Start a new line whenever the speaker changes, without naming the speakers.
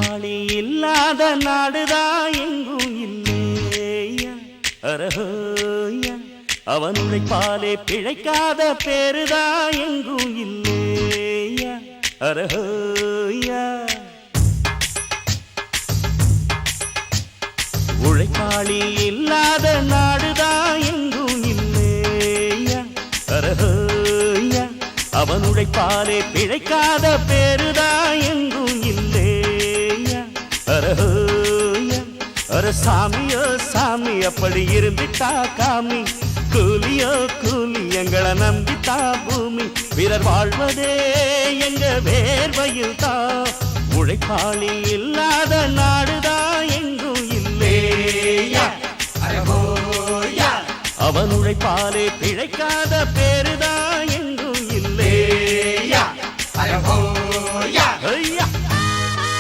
உழைப்பாளி இல்லாத நாடுதான் எங்கும் இல்லையா அரஹோயா அவன் உழைப்பாலே பிழைக்காத பேருதான் எங்கும் இல்லையா அரஹோயா உழைப்பாளி இல்லாத நாடுதான் எங்கும் இல்லையா அரஹோயா அவன் உழைப்பாலே பிழைக்காத பேருதான் எங்கும் இல்லையா அரஹோயா அர சாமியோ சாமி அப்படி இருந்துட்டா காமி கூலியோ கூலி எங்களை நம்பித்தா பூமி பிறர் வாழ்வதே எங்க வேர்வையில் தான் உழைப்பாளி இல்லாத நாடுதான் எங்கும் இல்லையா அவன் உழைப்பாலே பிழைக்காத பேரு